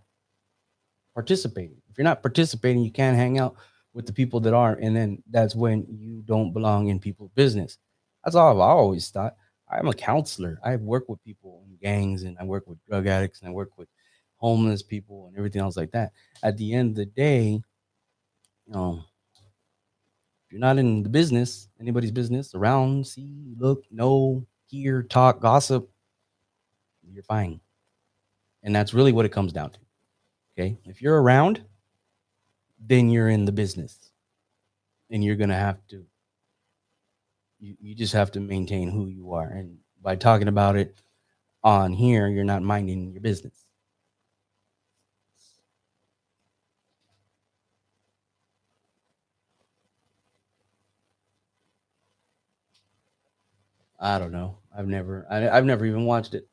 participating. If you're not participating, you can't hang out with the people that are, and then that's when you don't belong in people's business. That's all I've always thought. I'm a counselor. I work with people in gangs, and I work with drug addicts, and I work with homeless people and everything else like that. At the end of the day, you know, if you're not in the business, anybody's business, around, see, look, know, hear, talk, gossip, you're fine. And that's really what it comes down to. Okay. If you're around, then you're in the business, and you're going to have to, you just have to maintain who you are. And by talking about it on here, you're not minding your business. I don't know. I've never even watched it.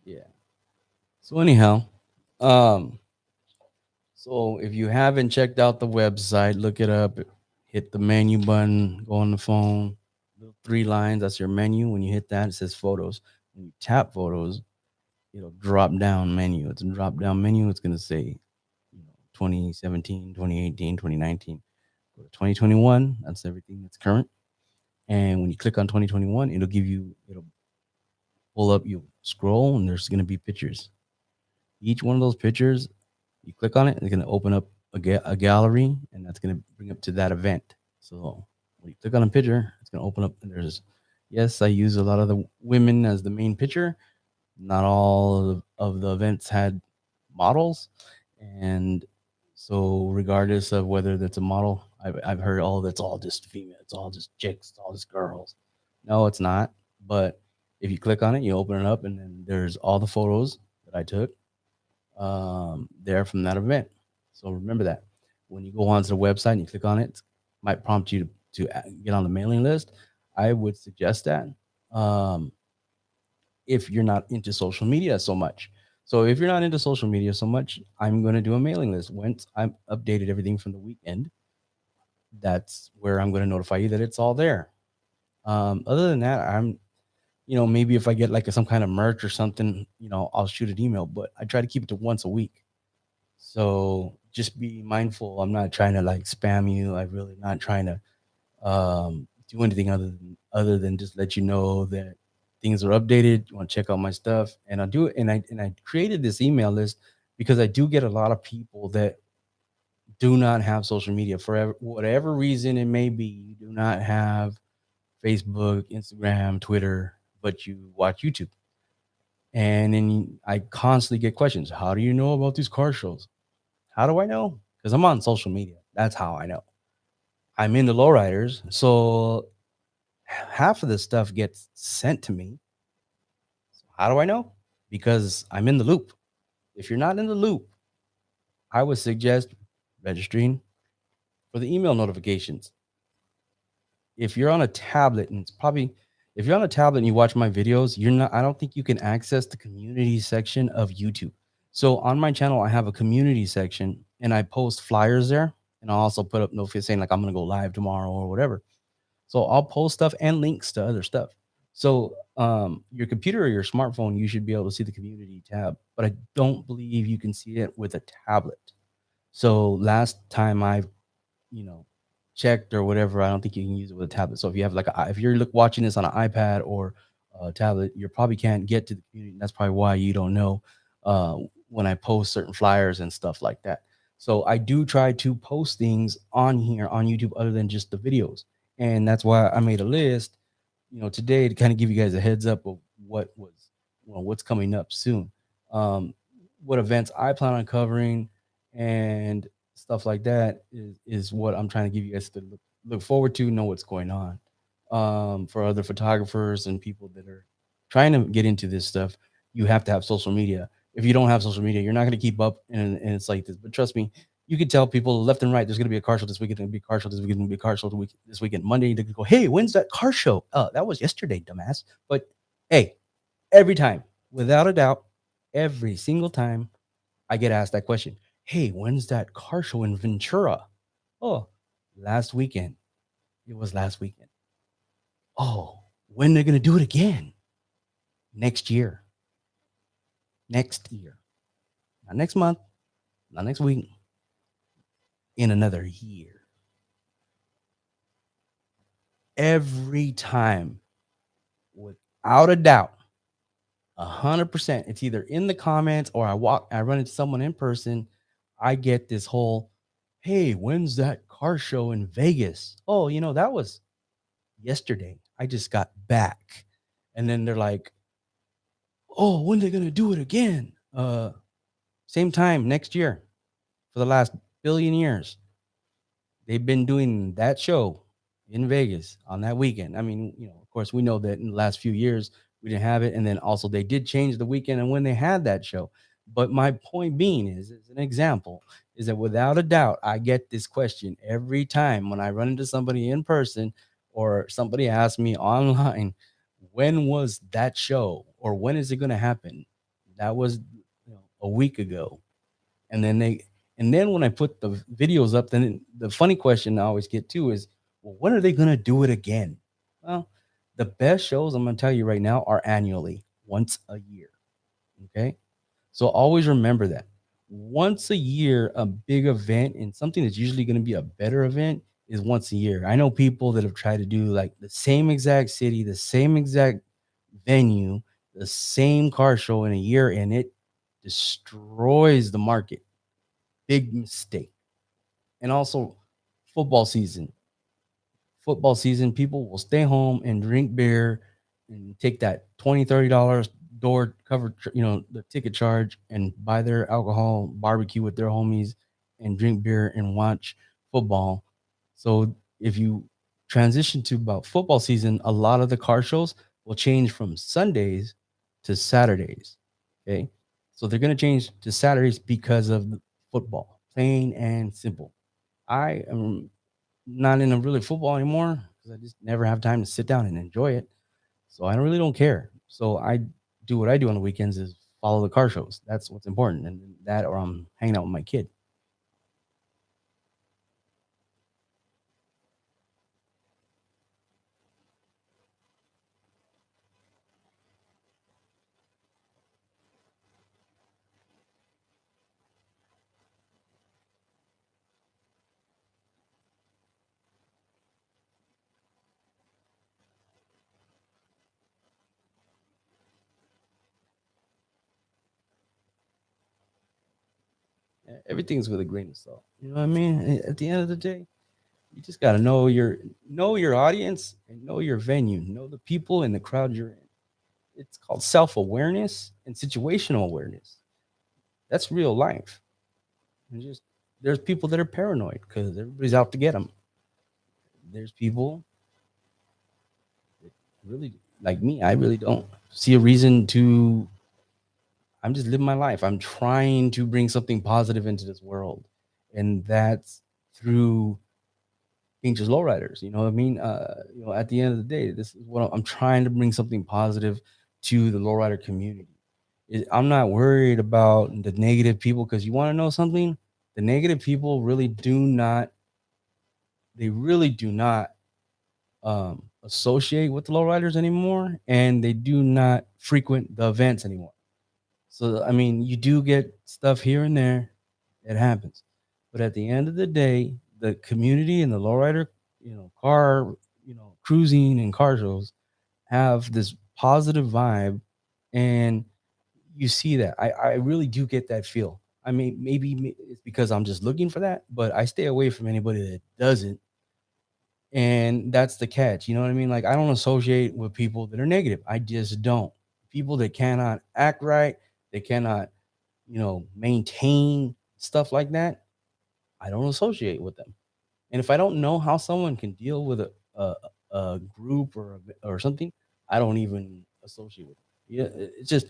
Yeah. So anyhow, um, so if you haven't checked out the website, look it up. Hit the menu button. Go on the phone. Little three lines. That's your menu. When you hit that, it says photos. When you tap photos, it'll drop down menu. It's a drop down menu. It's gonna say, 2017, 2018, 2019. Go to 2021. That's everything that's current. And when you click on 2021, it'll pull up. You scroll, and there's gonna be pictures. Each one of those pictures, you click on it, it's going to open up a gallery, and that's going to bring up to that event. So when you click on a picture, it's going to open up, and yes, I use a lot of the women as the main picture. Not all of the events had models. And so, regardless of whether that's a model, I've heard, oh, that's all just female, it's all just chicks, it's all just girls. No, it's not. But if you click on it, you open it up, and then there's all the photos that I took, there from that event. So remember that when you go onto the website and you click on it, it might prompt you to get on the mailing list. I would suggest that, um, if you're not into social media so much. So if you're not into social media so much, I'm going to do a mailing list. Once I've updated everything from the weekend, that's where I'm going to notify you that it's all there. Other than that, maybe if I get like some kind of merch or something, I'll shoot an email, but I try to keep it to once a week. So just be mindful. I'm not trying to like spam you. I'm really not trying to do anything other than just let you know that things are updated. You want to check out my stuff, and I'll do it. And I created this email list because I do get a lot of people that do not have social media for whatever reason it may be. You do not have Facebook, Instagram, Twitter, but you watch YouTube. And then I constantly get questions. How do you know about these car shows? How do I know? Because I'm on social media. That's how I know. I'm in the lowriders. So half of this stuff gets sent to me. So how do I know? Because I'm in the loop. If you're not in the loop, I would suggest registering for the email notifications. If you're on a tablet, and it's probably if you're on a tablet and you watch my videos, you're not I don't think you can access the community section of YouTube. So on my channel, I have a community section and I post flyers there. And I'll also put up notifications saying like I'm gonna go live tomorrow or whatever. So I'll post stuff and links to other stuff. So your computer or your smartphone, you should be able to see the community tab, but I don't believe you can see it with a tablet. So last time I you know, checked or whatever, I don't think you can use it with a tablet. So if you have like if you're watching this on an iPad or a tablet, you probably can't get to the community. That's probably why you don't know uh, when I post certain flyers and stuff like that. So I do try to post things on here on YouTube other than just the videos, and that's why I made a list, today to kind of give you guys a heads up of what's coming up soon, um, what events I plan on covering, and stuff like that is what I'm trying to give you guys to look forward to, know what's going on. For other photographers and people that are trying to get into this stuff, you have to have social media. If you don't have social media, you're not going to keep up, and it's like this. But trust me, you can tell people left and right. There's going to be a car show this weekend. There's going to be a car show this weekend. There's going to be a car show this weekend. Monday, they could go, "Hey, when's that car show?" That was yesterday, dumbass. But hey, every time, without a doubt, every single time I get asked that question. Hey, when's that car show in Ventura? Oh, last weekend. It was last weekend. Oh, when they're gonna do it again? Next year. Next year. Not next month, not next week, in another year. Every time, without a doubt, 100%. It's either in the comments or I run into someone in person. I get this whole, hey, when's that car show in Vegas? Oh, that was yesterday. I just got back. And then they're like, oh, when are they gonna do it again? Same time next year for the last billion years. They've been doing that show in Vegas on that weekend. I mean, of course, we know that in the last few years we didn't have it, and then also they did change the weekend and when they had that show. But my point being is, as an example, is that without a doubt, I get this question every time when I run into somebody in person or somebody asks me online, when was that show or when is it going to happen? That was a week ago. And then when I put the videos up, then the funny question I always get too is, well, when are they gonna do it again? Well, the best shows I'm gonna tell you right now are annually, once a year. Okay. So always remember that. Once a year, a big event and something that's usually gonna be a better event is once a year. I know people that have tried to do like the same exact city, the same exact venue, the same car show in a year, and it destroys the market. Big mistake. And also football season. Football season, people will stay home and drink beer and take that $20, $30 door cover, the ticket charge and buy their alcohol, barbecue with their homies and drink beer and watch football. So if you transition to about football season, a lot of the car shows will change from Sundays to Saturdays. Okay. So they're going to change to Saturdays because of football, plain and simple. I am not in a really football anymore because I just never have time to sit down and enjoy it. So I really don't care. So I do what I do on the weekends is follow the car shows. That's what's important, and that or I'm hanging out with my kid. Everything's with a grain of salt. You know what I mean? At the end of the day, you just gotta know your audience and know your venue, know the people and the crowd you're in. It's called self awareness and situational awareness. That's real life. And just there's people that are paranoid because everybody's out to get them. There's people that really like me. I really don't see a reason to. I'm just living my life. I'm trying to bring something positive into this world, and that's through being just lowriders. You know what I mean? At the end of the day, this is what I'm trying to bring something positive to the lowrider community. I'm not worried about the negative people because you want to know something. The negative people really do not. They really do not associate with the lowriders anymore, and they do not frequent the events anymore. So I mean, you do get stuff here and there. It happens, but at the end of the day, the community and the lowrider, car, cruising and car shows have this positive vibe, and you see that. I really do get that feel. I mean, maybe it's because I'm just looking for that, but I stay away from anybody that doesn't, and that's the catch. You know what I mean? Like I don't associate with people that are negative. I just don't. People that cannot act right, they cannot maintain stuff like that, I don't associate with them. And if I don't know how someone can deal with a group or something, I don't even associate with them. Yeah, it's just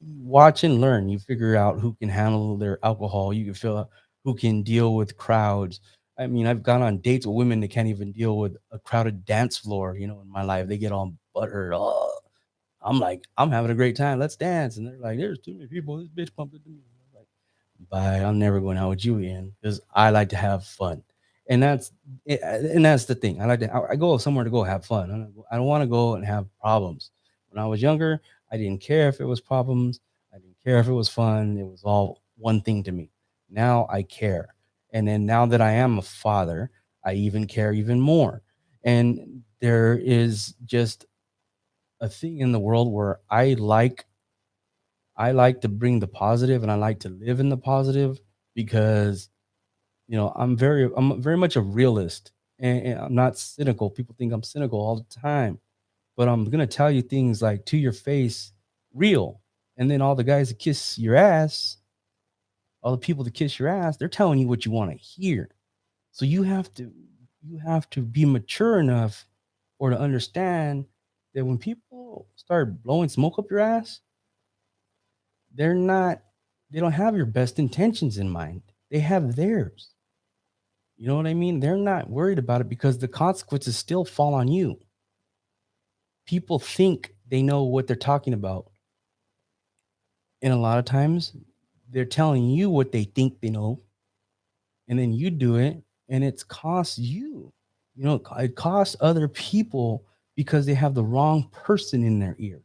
watch and learn. You figure out who can handle their alcohol. You can feel out who can deal with crowds. I mean, I've gone on dates with women that can't even deal with a crowded dance floor. In my life, they get all buttered. Oh, I'm like, I'm having a great time. Let's dance. And they're like, there's too many people. This bitch pumped into me. I'm like, bye. I'm never going out with you again because I like to have fun. And that's the thing. I go somewhere to go have fun. I don't want to go and have problems. When I was younger, I didn't care if it was problems. I didn't care if it was fun. It was all one thing to me. Now I care. And then now that I am a father, I even care even more. And there is just a thing in the world where I like to bring the positive and I like to live in the positive because I'm very much a realist, and I'm not cynical. People think I'm cynical all the time, but I'm gonna tell you things like to your face, real. And then all the guys that kiss your ass, all the people that kiss your ass, they're telling you what you want to hear. So you have to be mature enough or to understand that when people start blowing smoke up your ass, they're not they don't have your best intentions in mind. They have theirs. You know what I mean? They're not worried about it because the consequences still fall on you. People think they know what they're talking about. And a lot of times they're telling you what they think they know. And then you do it and it's costs you. It costs other people because they have the wrong person in their ear.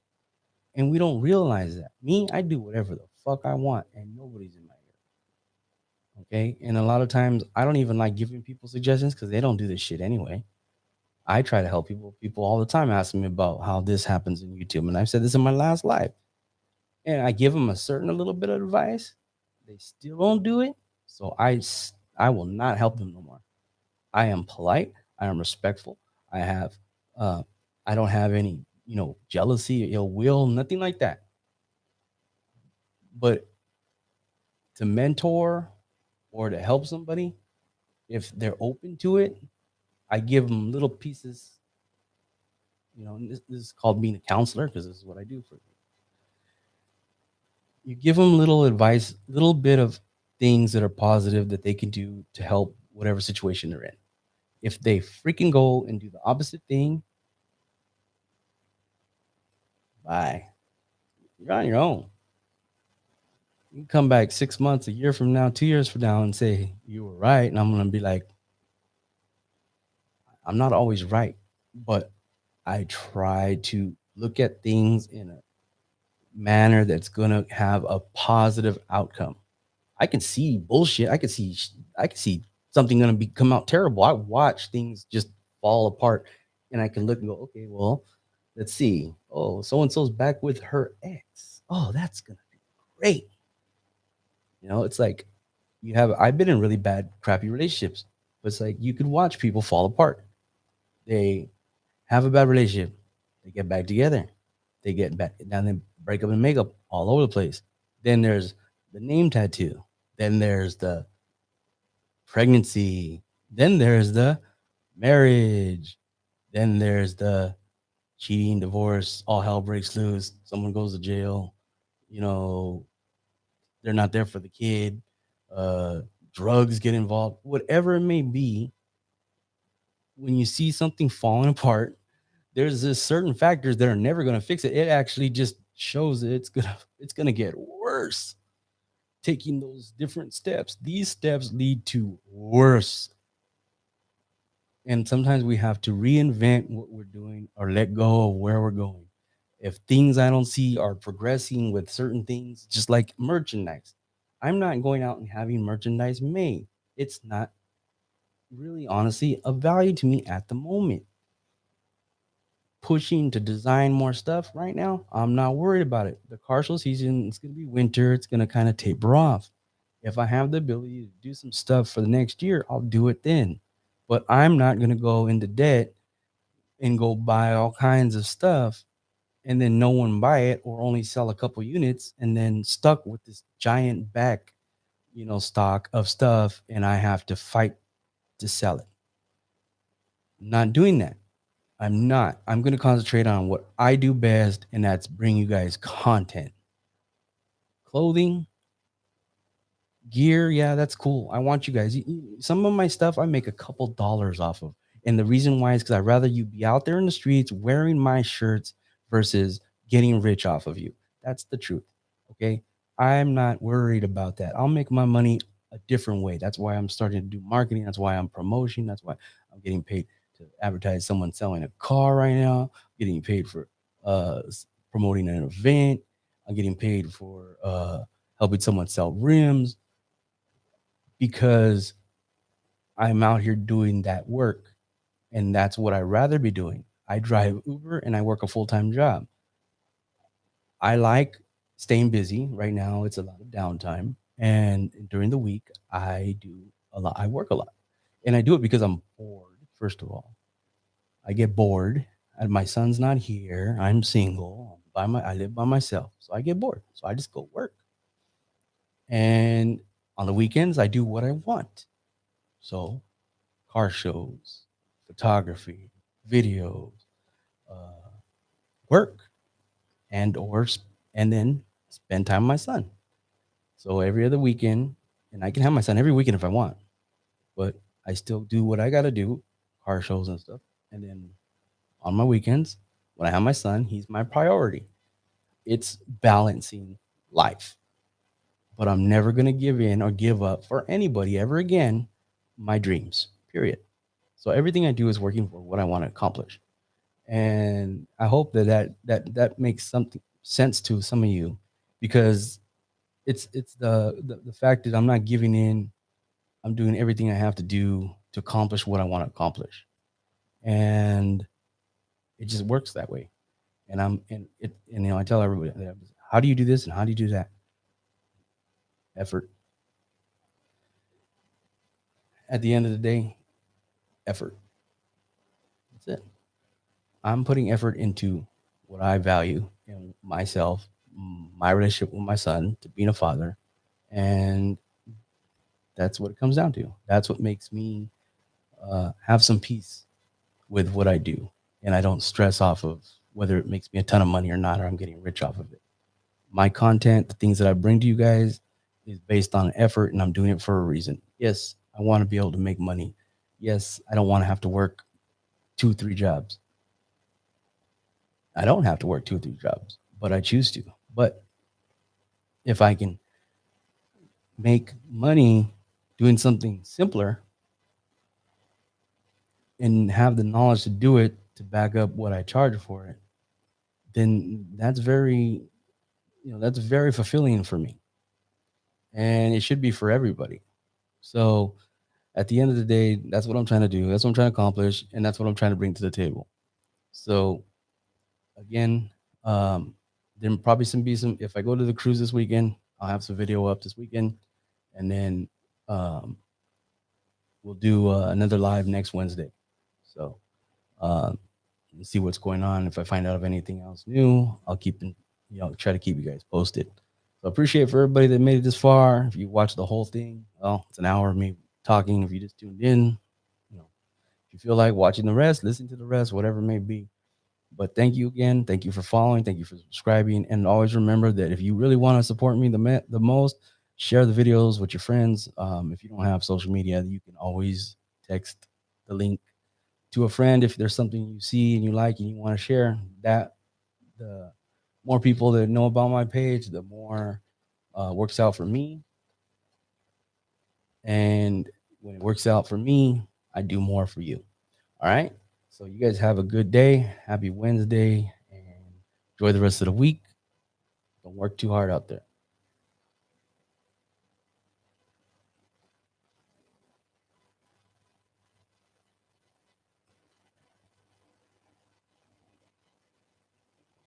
And we don't realize that. Me, I do whatever the fuck I want and nobody's in my ear. Okay. And a lot of times I don't even like giving people suggestions because they don't do this shit anyway. I try to help people. People all the time ask me about how this happens in YouTube. And I've said this in my last life. And I give them a little bit of advice. They still don't do it. So I will not help them no more. I am polite. I am respectful. I have, uh, I don't have any, jealousy, ill will, nothing like that. But to mentor or to help somebody, if they're open to it, I give them little pieces. This is called being a counselor because this is what I do for you. Give them little advice, little bit of things that are positive that they can do to help whatever situation they're in. If they freaking go and do the opposite thing, bye. You're on your own. You can come back 6 months, a year from now, 2 years from now, and say you were right, and I'm gonna be like, I'm not always right, but I try to look at things in a manner that's gonna have a positive outcome. I can see bullshit. I can see something gonna be come out terrible. I watch things just fall apart, and I can look and go, okay, well, let's see. Oh, so and so's back with her ex. Oh, that's gonna be great. It's like I've been in really bad, crappy relationships, but it's like you could watch people fall apart. They have a bad relationship, they get back together, they get back, then they break up and make up all over the place. Then there's the name tattoo. Then there's the pregnancy. Then there's the marriage. Then there's the cheating, divorce, all hell breaks loose, someone goes to jail, you know, they're not there for the kid, uh, drugs get involved, whatever it may be. When you see something falling apart, there's this certain factors that are never going to fix it. It actually just shows that it's gonna get worse. Taking those different steps, these steps lead to worse. And sometimes we have to reinvent what we're doing or let go of where we're going. If things I don't see are progressing with certain things, just like merchandise, I'm not going out and having merchandise made. It's not really, honestly, of value to me at the moment. Pushing to design more stuff right now, I'm not worried about it. The car show season, it's going to be winter, it's going to kind of taper off. If I have the ability to do some stuff for the next year, I'll do it then. But I'm not going to go into debt and go buy all kinds of stuff and then no one buy it or only sell a couple units and then stuck with this giant back, stock of stuff and I have to fight to sell it. I'm not doing that. I'm not. I'm going to concentrate on what I do best, and that's bring you guys content. Clothing, gear, yeah, that's cool. I want you guys. Some of my stuff I make a couple dollars off of. And the reason why is because I'd rather you be out there in the streets wearing my shirts versus getting rich off of you. That's the truth. Okay. I'm not worried about that. I'll make my money a different way. That's why I'm starting to do marketing. That's why I'm promoting. That's why I'm getting paid to advertise someone selling a car right now. Getting paid for promoting an event. I'm getting paid for helping someone sell rims because I'm out here doing that work. And that's what I'd rather be doing. I drive Uber and I work a full time job. I like staying busy. Right now, it's a lot of downtime. And during the week, I do a lot. I work a lot. And I do it because I'm bored, first of all. I get bored. And my son's not here. I'm single. I live by myself. So I get bored. So I just go work. And on the weekends, I do what I want. So car shows, photography, videos, uh, work, and or and then spend time with my son. So every other weekend, and I can have my son every weekend if I want, but I still do what I got to do, car shows and stuff. And then on my weekends, when I have my son, he's my priority. It's balancing life, but I'm never going to give in or give up for anybody ever again my dreams, period. So everything I do is working for what I want to accomplish. And I hope that makes something sense to some of you because it's the fact that I'm not giving in. I'm doing everything I have to do to accomplish what I want to accomplish, and it just works that way. And I tell everybody, how do you do this and how do you do that? Effort. At the end of the day, effort. That's it. I'm putting effort into what I value in myself, my relationship with my son, to being a father, and that's what it comes down to. That's what makes me have some peace with what I do, and I don't stress off of whether it makes me a ton of money or not, or I'm getting rich off of it. My content, the things that I bring to you guys, is based on effort, and I'm doing it for a reason. Yes, I want to be able to make money. Yes, I don't want to have to work two, three jobs. I don't have to work two or three jobs, but I choose to. But if I can make money doing something simpler and have the knowledge to do it to back up what I charge for it, then that's very fulfilling for me. And it should be for everybody. So at the end of the day, that's what I'm trying to do. That's what I'm trying to accomplish. And that's what I'm trying to bring to the table. So again, um, there probably some be some, if I go to the cruise this weekend, I'll have some video up this weekend. and then um, we'll do another live next Wednesday. So uh, and see what's going on. If I find out of anything else new, I'll try to keep you guys posted. So I appreciate for everybody that made it this far. If you watched the whole thing, well, it's an hour of me talking. If you just tuned in, you know, if you feel like watching the rest, listen to the rest, whatever it may be. But thank you again. Thank you for following. Thank you for subscribing. And always remember that if you really want to support me the most, share the videos with your friends. If you don't have social media, you can always text the link to a friend if there's something you see and you like and you want to share. That the more people that know about my page, the more works out for me. And when it works out for me, I do more for you. All right. So you guys have a good day. Happy Wednesday and enjoy the rest of the week. Don't work too hard out there.